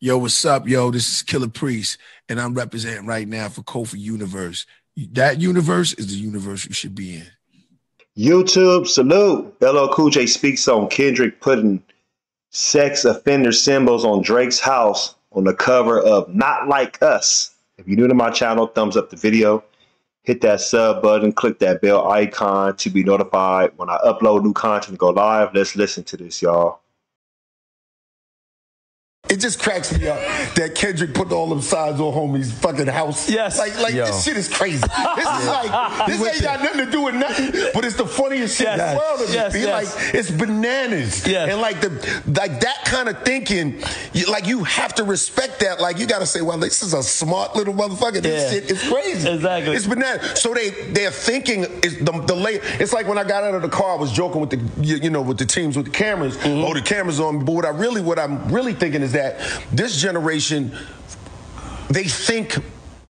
Yo, what's up, yo? This is Killer Priest, and I'm representing right now for Kofi Universe. That universe is the universe you should be in. YouTube, salute. LL Cool J speaks on Kendrick putting sex offender symbols on Drake's house on the cover of Not Like Us. If you're new to my channel, thumbs up the video. Hit that sub button, click that bell icon to be notified when I upload new content and go live. Let's listen to this, y'all. It just cracks me up that Kendrick put all them signs on homie's fucking house. Yes. Like this shit is crazy. This is like, this ain't got nothing to do with nothing, but it's the funniest shit in the world to me. Like, it's bananas. And like that kind of thinking, you have to respect that. Like, you got to say, well, this is a smart little motherfucker. This shit is crazy. Exactly. It's bananas. So they're thinking, is the late. It's like when I got out of the car, I was joking with with the teams with the cameras. Oh, the cameras on. But what I'm really thinking is that this generation, they think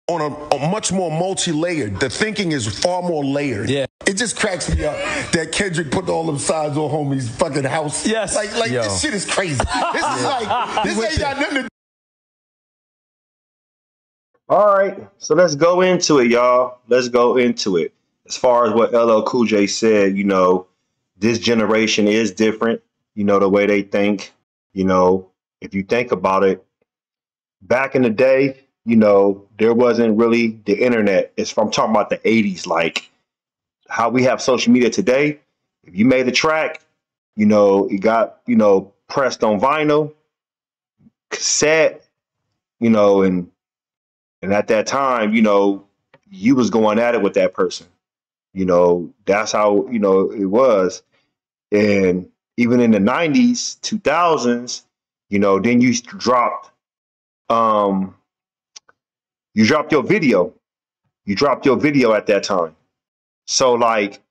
on a much more multi-layered. The thinking is far more layered. Yeah. It just cracks me up that Kendrick put all them signs on homie's fucking house. Yes. Like this shit is crazy. This is like, this ain't got nothing to do. All right, so let's go into it, y'all. Let's go into it. As far as what LL Cool J said, this generation is different, the way they think, if you think about it, back in the day, there wasn't really the internet. I'm talking about the 80s, like how we have social media today. If you made a track, it got, pressed on vinyl, cassette, and at that time, you was going at it with that person. That's how, it was. And even in the 90s, 2000s, then you dropped your video. You dropped your video at that time. So like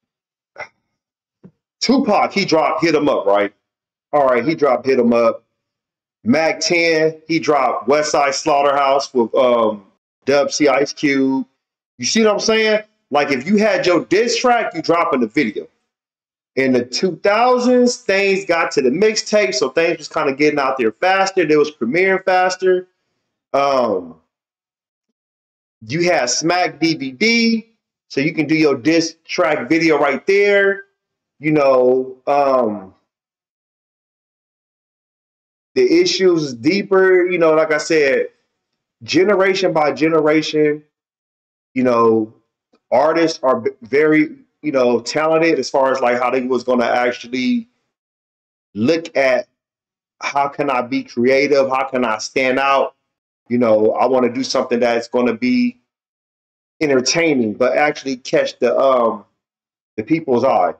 Tupac, hit 'em up, right? All right, he dropped Hit 'em Up. Mac 10, he dropped West Side Slaughterhouse with Dub C Ice Cube. You see what I'm saying? Like if you had your diss track, you dropping the video. In the 2000s, things got to the mixtape, so things was kind of getting out there faster. They was premiering faster. You had Smack DVD, so you can do your diss track video right there. The issues is deeper. Like I said, generation by generation, artists are very talented as far as like how they was going to actually look at how can I be creative? How can I stand out? I want to do something that's going to be entertaining, but actually catch the people's eye.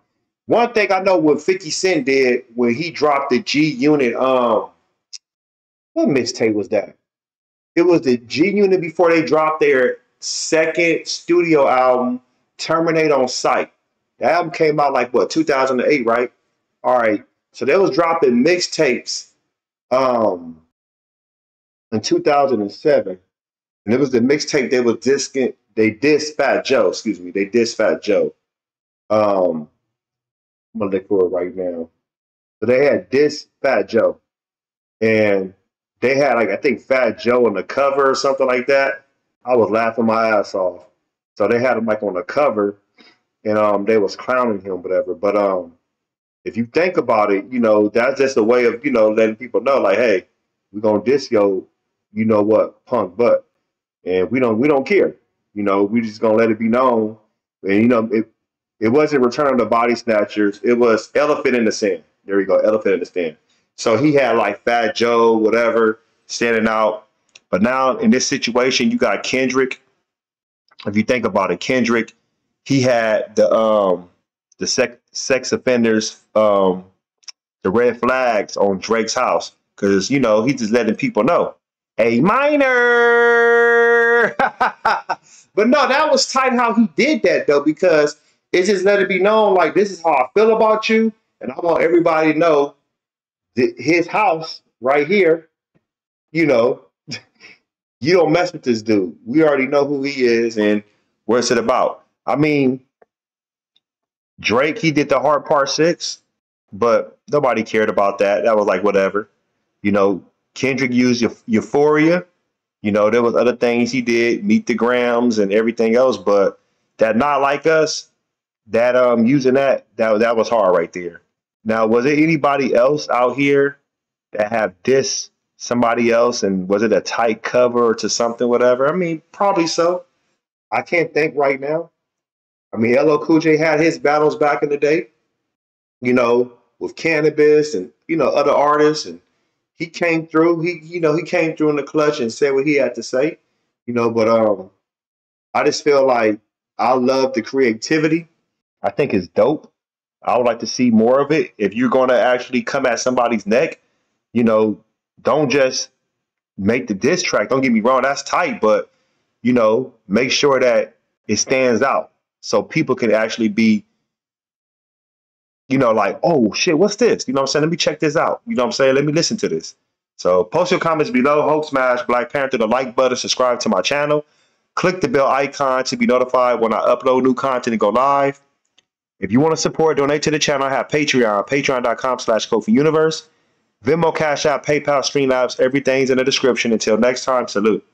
One thing I know what 50 Cent did when he dropped the G Unit, what mixtape was that? It was the G Unit before they dropped their second studio album, Terminate on Sight. The album came out like what, 2008, right? All right. So they was dropping mixtapes in 2007. And it was the mixtape they dissed Fat Joe, They dissed Fat Joe. I'm gonna look for it right now. So they had dissed Fat Joe. And they had like I think Fat Joe on the cover or something like that. I was laughing my ass off. So they had him like on the cover, and they was clowning him, whatever. But if you think about it, that's just a way of letting people know, like, hey, we're gonna diss yo, punk butt, and we don't care. We just gonna let it be known. And it wasn't Return of the Body Snatchers. It was Elephant in the Sand. There we go, Elephant in the Sand. So he had like Fat Joe, whatever, standing out. But now in this situation, you got Kendrick. If you think about it, Kendrick, he had the sex offenders, the red flags on Drake's house, because he just letting people know, a minor. But no, that was tight how he did that though, because it just let it be known, like, this is how I feel about you, and I want everybody to know that his house right here, you don't mess with this dude. We already know who he is and what's it about. I mean, Drake, he did the Hard Part 6, but nobody cared about that. That was like whatever. Kendrick used Euphoria. You know, there was other things he did, Meet the Grams and everything else, but that Not Like Us, that using that was hard right there. Now, was there anybody else out here that have dissed somebody else, and was it a tight cover to something, whatever? I mean, probably so. I can't think right now. I mean, LL Cool J had his battles back in the day, you know, with Cannabis and other artists, and he came through. He came through in the clutch and said what he had to say, But I just feel like I love the creativity. I think it's dope. I would like to see more of it. If you're going to actually come at somebody's neck, don't just make the diss track. Don't get me wrong, that's tight, but make sure that it stands out so people can actually be, like, oh shit, what's this? You know what I'm saying? Let me check this out. You know what I'm saying? Let me listen to this. So post your comments below. Hope smash Black Panther the like button, subscribe to my channel. Click the bell icon to be notified when I upload new content and go live. If you want to support, donate to the channel. I have Patreon, patreon.com/KofiUniverse. Venmo, Cash App, PayPal, Streamlabs, everything's in the description. Until next time, salute.